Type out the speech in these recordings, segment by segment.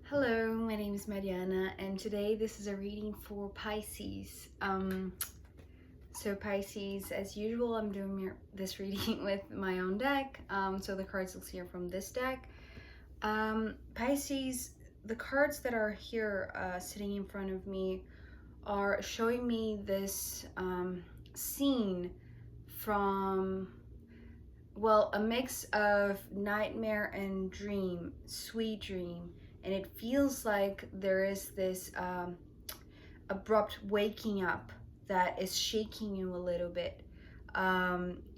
Hello, my name is Mariana, and today this is a reading for Pisces. So Pisces, as usual, I'm doing this reading with my own deck. So the cards you'll see are from this deck. Pisces, the cards that are here sitting in front of me are showing me this scene from, well, a mix of nightmare and dream, sweet dream. And it feels like there is this abrupt waking up that is shaking you a little bit.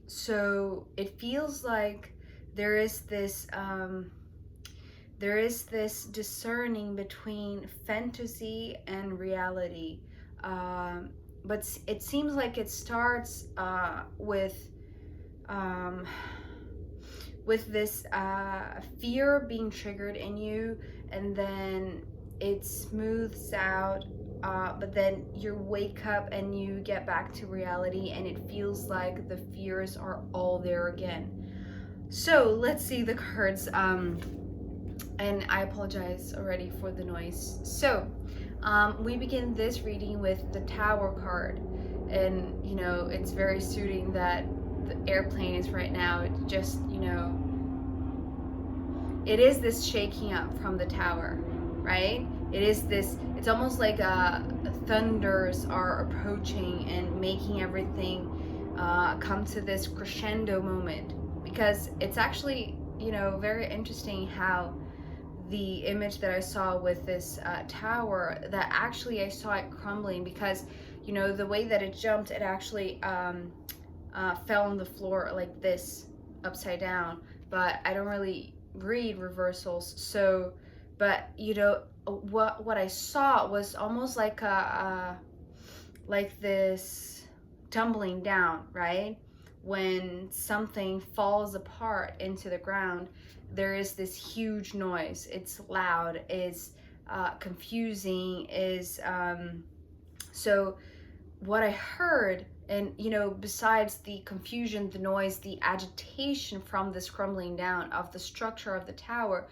So it feels like there is this discerning between fantasy and reality. But it seems like it starts um, with this fear being triggered in you, and then it smooths out, but then you wake up and you get back to reality, and it feels like the fears are all there again. So let's see the cards, and I apologize already for the noise. So we begin this reading with the Tower card, and you know, it's very suiting that the airplane is right now. It just, you know, it is this shaking up from the tower, right? It is this, it's almost like thunders are approaching and making everything come to this crescendo moment, because it's actually, you know, very interesting how the image that I saw with this tower, that actually I saw it crumbling, because you know, the way that it jumped, it actually fell on the floor like this, upside down. But I don't really read reversals, so, but you know, what I saw was almost like like this tumbling down, right? When something falls apart into the ground, there is this huge noise. It's loud, it's confusing, is so what I heard, and you know, besides the confusion, the noise, the agitation from this crumbling down of the structure of the tower,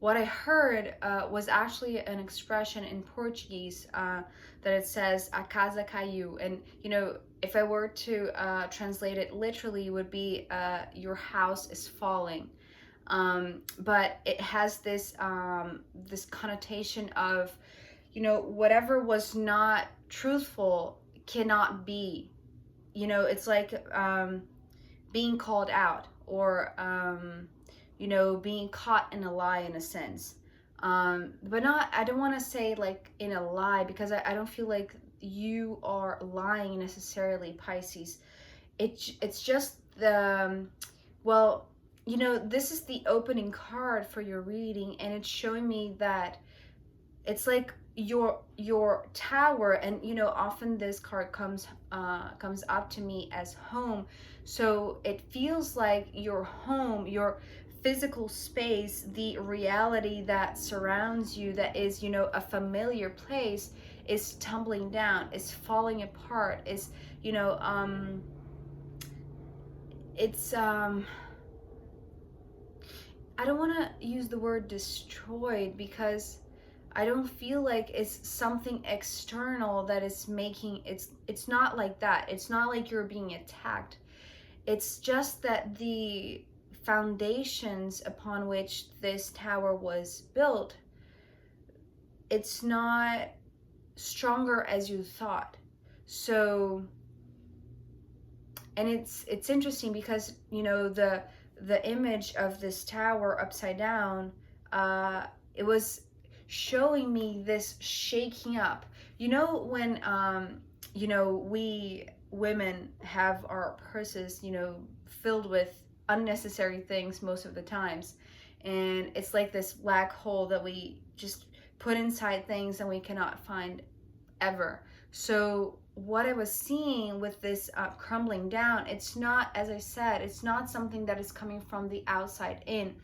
what I heard was actually an expression in Portuguese that it says "a casa caiu," and you know, if I were to translate it literally, it would be "your house is falling." But it has this this connotation of, you know, whatever was not truthful cannot be. You know, it's like being called out, or you know, being caught in a lie in a sense. But not, I don't want to say like in a lie, because I don't feel like you are lying necessarily, Pisces. It's just the, well, you know, this is the opening card for your reading, and it's showing me that it's like your tower, and you know, often this card comes up to me as home. So it feels like your home, your physical space, the reality that surrounds you, that is, you know, a familiar place, is tumbling down, is falling apart, is, you know, it's I don't want to use the word destroyed, because I don't feel like it's something external that is making it's not like that. It's not like you're being attacked. It's just that the foundations upon which this tower was built, it's not stronger as you thought. So, and it's interesting because, you know, the image of this tower upside down, it was showing me this shaking up. You know, when you know, we women have our purses, you know, filled with unnecessary things most of the times, and it's like this black hole that we just put inside things and we cannot find ever. So what I was seeing with this crumbling down, it's not, as I said, it's not something that is coming from the outside in.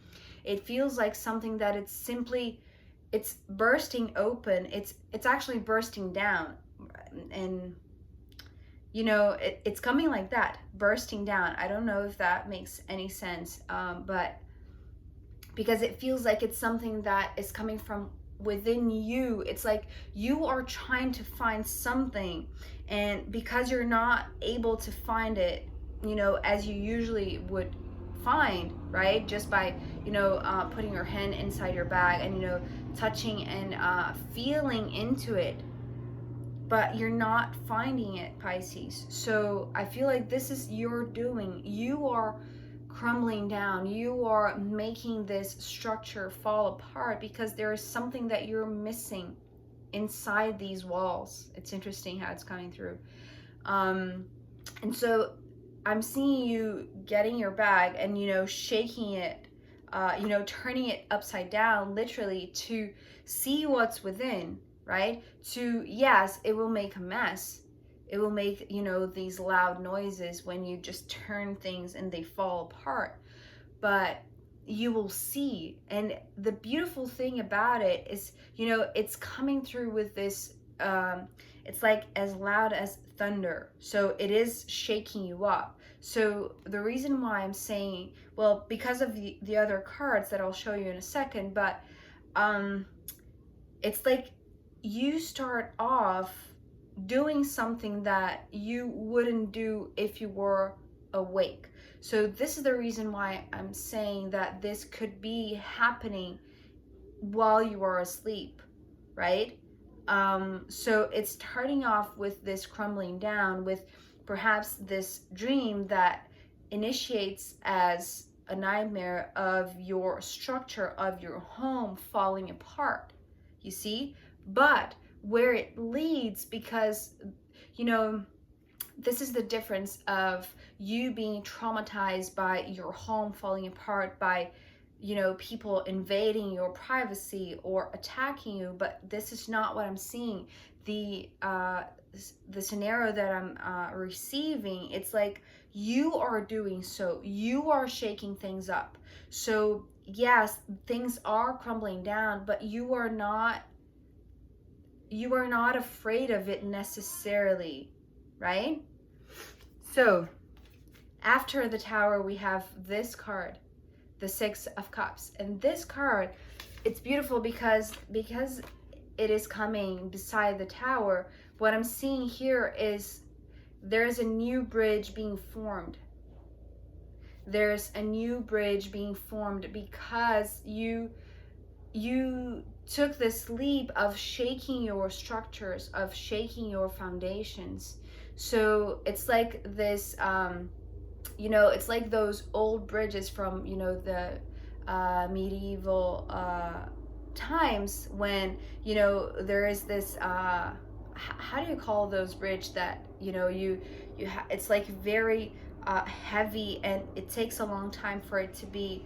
It feels like something that it's simply, it's bursting open. It's actually bursting down, and you know, it's coming like that, bursting down. I don't know if that makes any sense, but because it feels like it's something that is coming from within you, it's like you are trying to find something, and because you're not able to find it, you know, as you usually would find, right, just by, you know, putting your hand inside your bag and, you know, touching and feeling into it, but you're not finding it, Pisces. So I feel like this is your doing. You are crumbling down. You are making this structure fall apart because there is something that you're missing inside these walls. It's interesting how it's coming through. And so I'm seeing you getting your bag and, you know, shaking it, you know, turning it upside down, literally, to see what's within, right? To, yes, it will make a mess. It will make, you know, these loud noises when you just turn things and they fall apart. But you will see. And the beautiful thing about it is, you know, it's coming through with this, it's like as loud as thunder. So it is shaking you up. So the reason why I'm saying, well, because of the other cards that I'll show you in a second, but it's like you start off doing something that you wouldn't do if you were awake. So this is the reason why I'm saying that this could be happening while you are asleep, right? So it's starting off with this crumbling down, with perhaps this dream that initiates as a nightmare of your structure of your home falling apart, you see? But where it leads, because, you know, this is the difference of you being traumatized by your home falling apart, by, you know, people invading your privacy or attacking you. But this is not what I'm seeing. The scenario that I'm receiving, it's like you are doing so. You are shaking things up. So yes, things are crumbling down, but you are not afraid of it necessarily, right? So after the Tower, we have this card, the Six of Cups. And this card, it's beautiful because it is coming beside the Tower. What I'm seeing here is there's a new bridge being formed. There's a new bridge being formed because you took this leap of shaking your structures, of shaking your foundations. So it's like this, you know, it's like those old bridges from, you know, the medieval times when, you know, there is this, how do you call those bridge that, you know, it's like very heavy and it takes a long time for it to be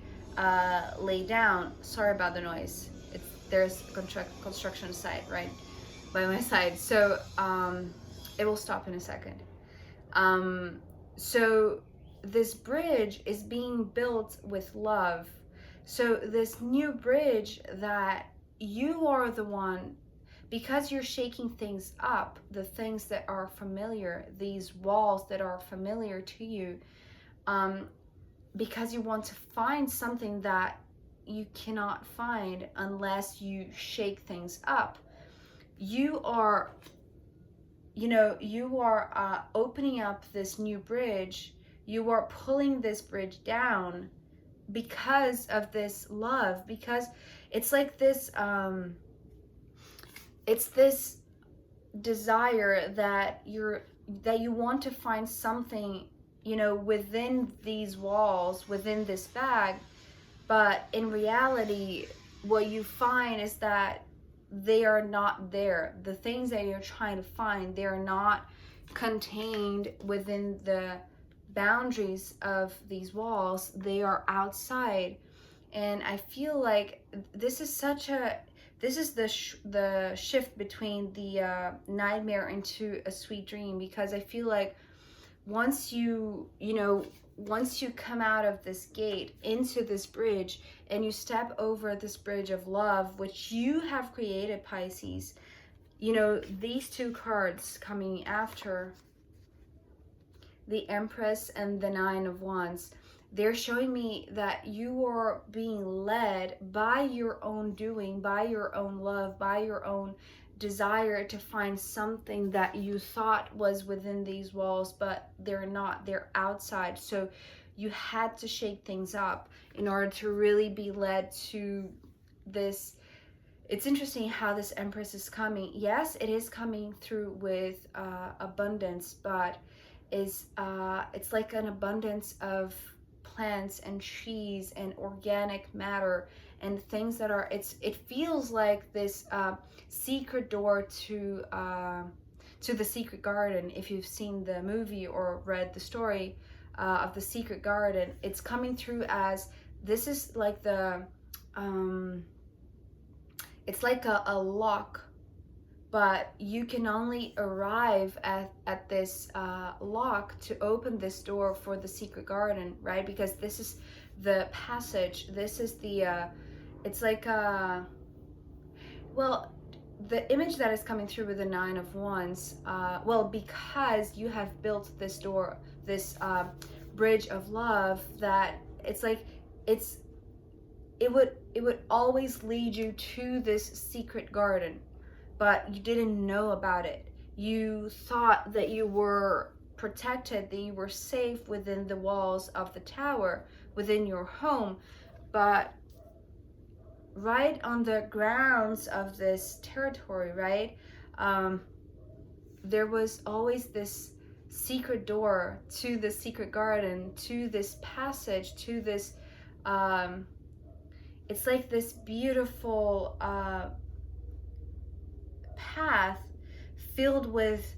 laid down. Sorry about the noise. There's construction site right by my side, so it will stop in a second. So this bridge is being built with love. So this new bridge that you are the one, because you're shaking things up, the things that are familiar, these walls that are familiar to you, because you want to find something that you cannot find unless you shake things up. You are, you know, you are opening up this new bridge. You are pulling this bridge down because of this love, because it's like this, it's this desire that you want to find something, you know, within these walls, within this bag. But in reality, what you find is that they are not there. The things that you're trying to find, they are not contained within the boundaries of these walls. They are outside. And I feel like this is the shift between the nightmare into a sweet dream, because I feel like once you come out of this gate into this bridge and you step over this bridge of love, which you have created, Pisces, you know, these two cards coming after, the Empress and the Nine of Wands, they're showing me that you are being led by your own doing, by your own love, by your own desire to find something that you thought was within these walls, but they're not, they're outside. So you had to shake things up in order to really be led to this. It's interesting how this Empress is coming. Yes, it is coming through with abundance, but it's like an abundance of plants and trees and organic matter and things that are, it feels like this secret door to the secret garden. If you've seen the movie or read the story of the secret garden, it's coming through as, this is like the it's like a lock, but you can only arrive at this lock to open this door for the secret garden, right? Because this is the passage, this is the it's like well, the image that is coming through with the Nine of Wands, well, because you have built this door, this bridge of love, that it's like it would always lead you to this secret garden, but you didn't know about it. You thought that you were protected, that you were safe within the walls of the tower, within your home, but right on the grounds of this territory, right, there was always this secret door to the secret garden, to this passage, to this it's like this beautiful path filled with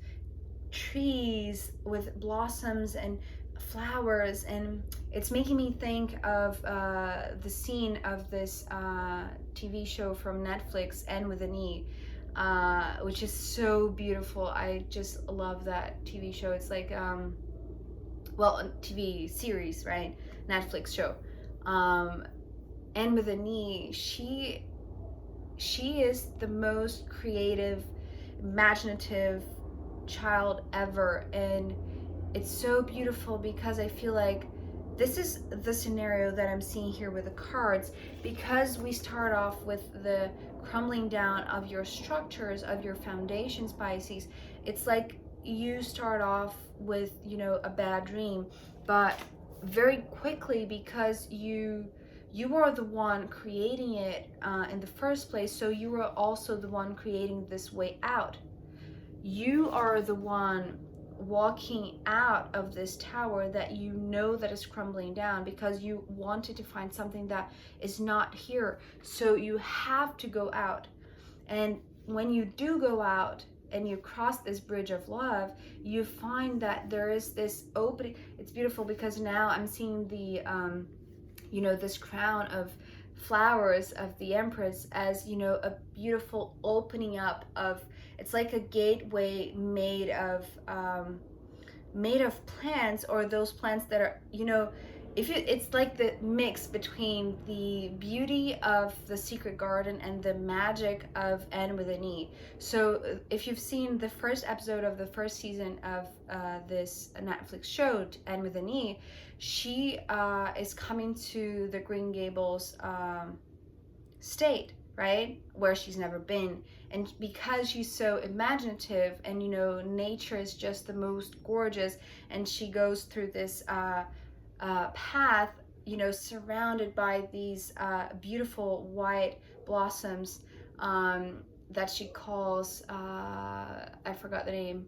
trees, with blossoms and flowers, and it's making me think of the scene of this TV show from Netflix, End with an E, which is so beautiful. I just love that TV show. It's like well, a TV series, right? Netflix show. End with an E, she is the most creative, imaginative child ever, and it's so beautiful because I feel like this is the scenario that I'm seeing here with the cards, because we start off with the crumbling down of your structures, of your foundations, Pisces. It's like you start off with, you know, a bad dream, but very quickly, because you are the one creating it in the first place, so you are also the one creating this way out. You are the one walking out of this tower that you know that is crumbling down, because you wanted to find something that is not here. So you have to go out. And when you do go out and you cross this bridge of love, you find that there is this opening. It's beautiful because now I'm seeing the you know, this crown of flowers of the Empress as, you know, a beautiful opening up of, it's like a gateway made of plants, or those plants that are, you know, if you, it's like the mix between the beauty of the secret garden and the magic of End with an E. So if you've seen the first episode of the first season of this Netflix show, End with an E, she is coming to the Green Gables state, right, where she's never been. And because she's so imaginative, and, you know, nature is just the most gorgeous, and she goes through this path, you know, surrounded by these beautiful white blossoms that she calls, I forgot the name.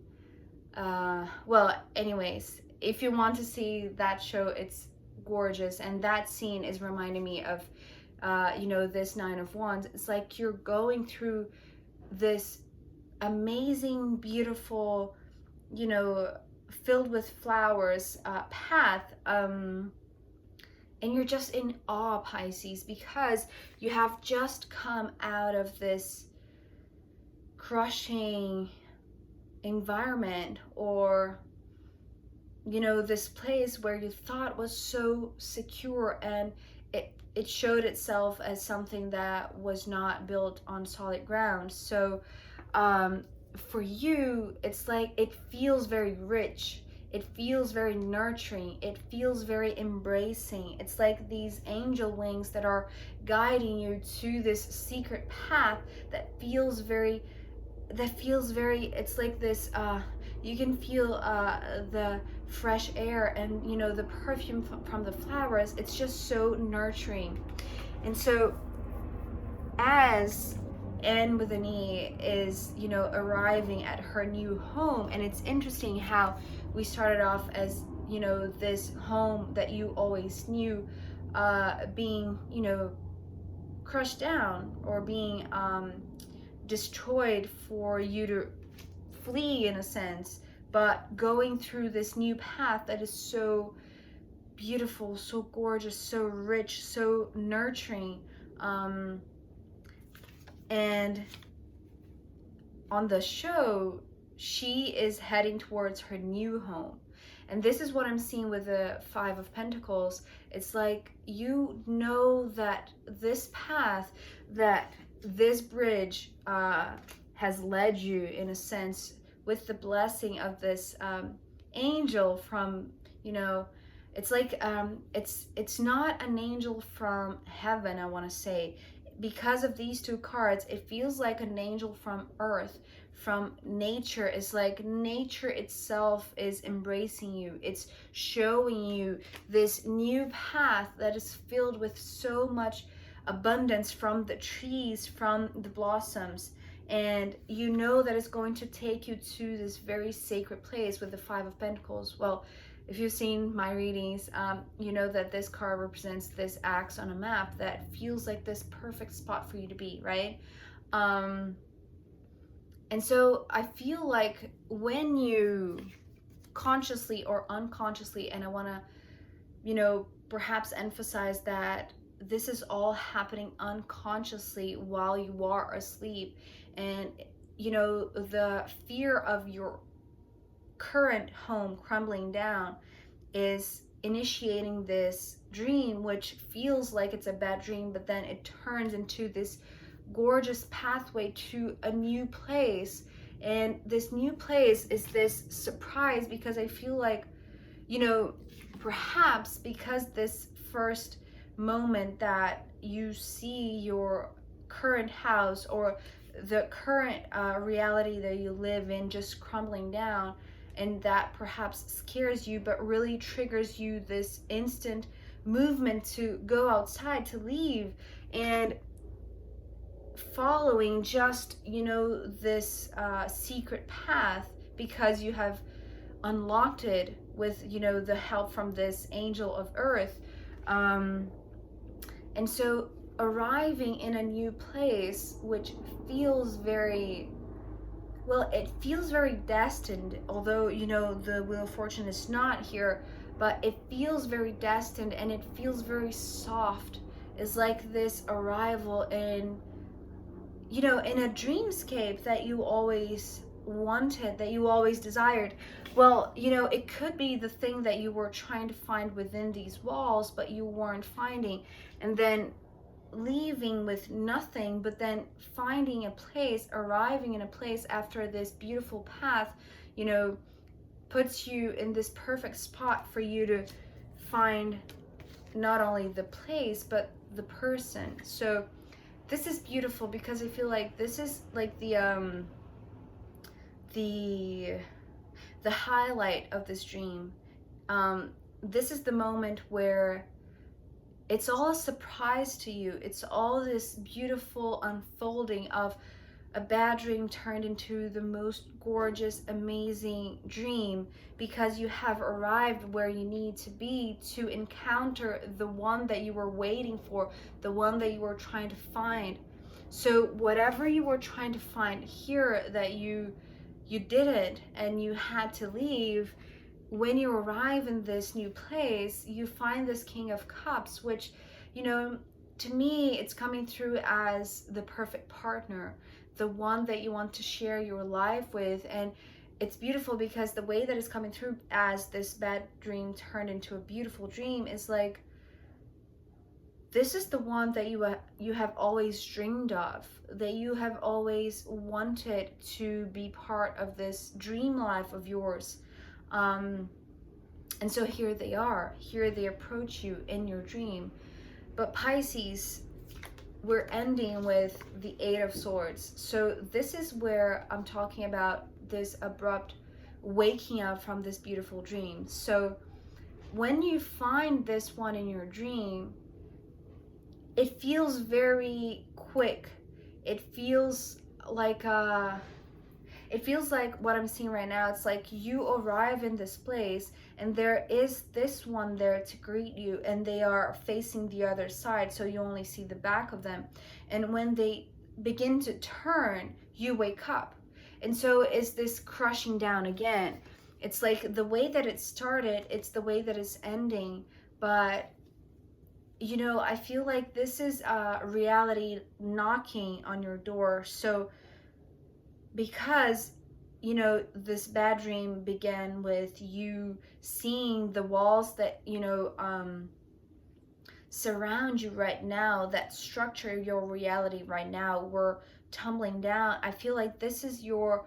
Well, anyways, if you want to see that show, it's gorgeous. And that scene is reminding me of, you know, this Nine of Wands. It's like you're going through this amazing, beautiful, you know, filled with flowers path, and you're just in awe, Pisces, because you have just come out of this crushing environment, or, you know, this place where you thought was so secure, and it showed itself as something that was not built on solid ground. So for you, it's like it feels very rich. it feels very nurturing, it feels very embracing. It's like these angel wings that are guiding you to this secret path that feels very, it's like this, you can feel the fresh air and, you know, the perfume from the flowers. It's just so nurturing. And so as N with an E is, you know, arriving at her new home, and it's interesting how we started off as, you know, this home that you always knew being, you know, crushed down or being destroyed for you to flee, in a sense, but going through this new path that is so beautiful, so gorgeous, so rich, so nurturing. And on the show, she is heading towards her new home. And this is what I'm seeing with the Five of Pentacles. It's like, you know that this path, that this bridge has led you, in a sense, with the blessing of this angel from, you know, it's like, it's not an angel from heaven, I want to say. Because of these two cards, it feels like an angel from earth, from nature. It's like nature itself is embracing you. It's showing you this new path that is filled with so much abundance from the trees, from the blossoms. And you know that it's going to take you to this very sacred place with the Five of Pentacles. Well, if you've seen my readings, you know that this card represents this axe on a map that feels like this perfect spot for you to be, right? And so I feel like when you consciously or unconsciously, and I want to, you know, perhaps emphasize that this is all happening unconsciously while you are asleep. And, you know, the fear of your current home crumbling down is initiating this dream, which feels like it's a bad dream, but then it turns into this gorgeous pathway to a new place. And this new place is this surprise, because I feel like, you know, perhaps because this first moment that you see your current house or the current reality that you live in just crumbling down, and that perhaps scares you, but really triggers you this instant movement to go outside, to leave, and following just, you know, this secret path, because you have unlocked it with, you know, the help from this angel of earth. And so arriving in a new place, which feels very, well, it feels very destined, although, you know, the Wheel of Fortune is not here, but it feels very destined, and it feels very soft. It's like this arrival in, you know, in a dreamscape that you always wanted, that you always desired. Well, you know, it could be the thing that you were trying to find within these walls, but you weren't finding, and then leaving with nothing, but then finding a place, arriving in a place after this beautiful path, you know, puts you in this perfect spot for you to find not only the place, but the person. So this is beautiful, because I feel like this is like the highlight of this dream. This is the moment where it's all a surprise to you. It's all this beautiful unfolding of a bad dream turned into the most gorgeous, amazing dream, because you have arrived where you need to be to encounter the one that you were waiting for, the one that you were trying to find. So whatever you were trying to find here that you didn't, and you had to leave, when you arrive in this new place, you find this King of Cups, which, you know, to me, it's coming through as the perfect partner, the one that you want to share your life with. And it's beautiful, because the way that it's coming through as this bad dream turned into a beautiful dream is like, this is the one that you have always dreamed of, that you have always wanted to be part of this dream life of yours. And so here they are. Here they approach you in your dream. But Pisces, we're ending with the Eight of Swords. So this is where I'm talking about this abrupt waking up from this beautiful dream. So when you find this one in your dream, it feels very quick. It feels like what I'm seeing right now. It's like you arrive in this place and there is this one there to greet you, and they are facing the other side, so you only see the back of them. And when they begin to turn, you wake up. And so is this crushing down again. It's like the way that it started, it's the way that it's ending. But you know, I feel like this is reality knocking on your door. So because, you know, this bad dream began with you seeing the walls that, you know, surround you right now, that structure your reality right now, were tumbling down. I feel like this is your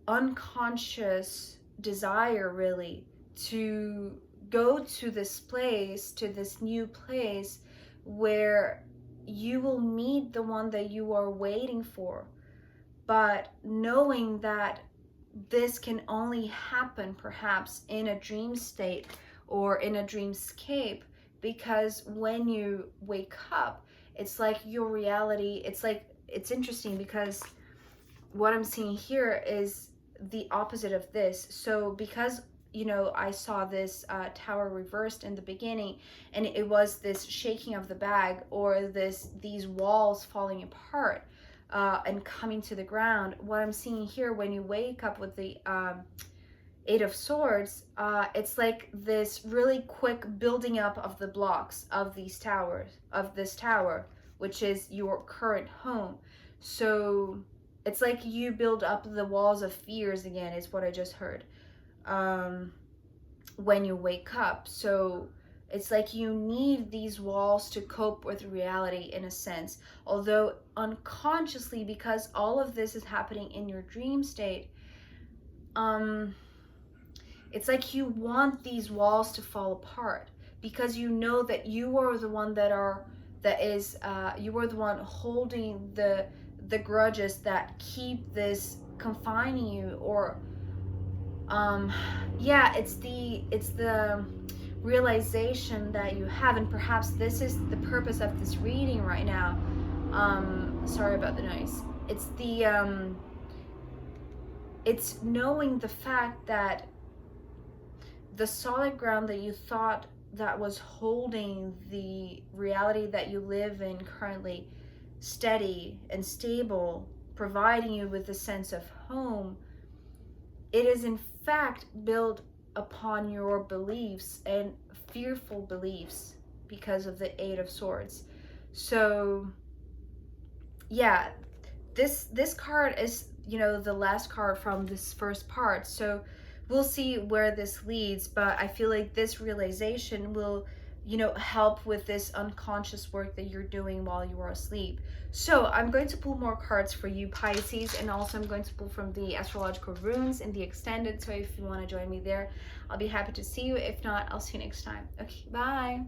unconscious desire, really, to go to this place, to this new place where you will meet the one that you are waiting for. But knowing that this can only happen perhaps in a dream state or in a dreamscape, because when you wake up, it's like your reality, it's interesting because what I'm seeing here is the opposite of this. So because, you know, I saw this tower reversed in the beginning, and it was this shaking of the bag, or these walls falling apart and coming to the ground. What I'm seeing here, when you wake up with the Eight of Swords, it's like this really quick building up of the blocks of these towers, of this tower, which is your current home. So it's like you build up the walls of fears again, is what I just heard, when you wake up. So it's like you need these walls to cope with reality, in a sense. Although unconsciously, because all of this is happening in your dream state, it's like you want these walls to fall apart, because you know that you are the one you are the one holding the grudges that keep this confining you. Or yeah, it's the realization that you have. And perhaps this is the purpose of this reading right now. Sorry about the noise. It's knowing the fact that the solid ground that you thought that was holding the reality that you live in currently steady and stable, providing you with a sense of home, it is in fact built upon your beliefs, and fearful beliefs, because of the Eight of Swords. So yeah, this card is, you know, the last card from this first part. So we'll see where this leads, but I feel like this realization will, you know, help with this unconscious work that you're doing while you are asleep. So I'm going to pull more cards for you, Pisces, and also I'm going to pull from the astrological runes in the extended. So if you want to join me there, I'll be happy to see you. If not, I'll see you next time. Okay, bye.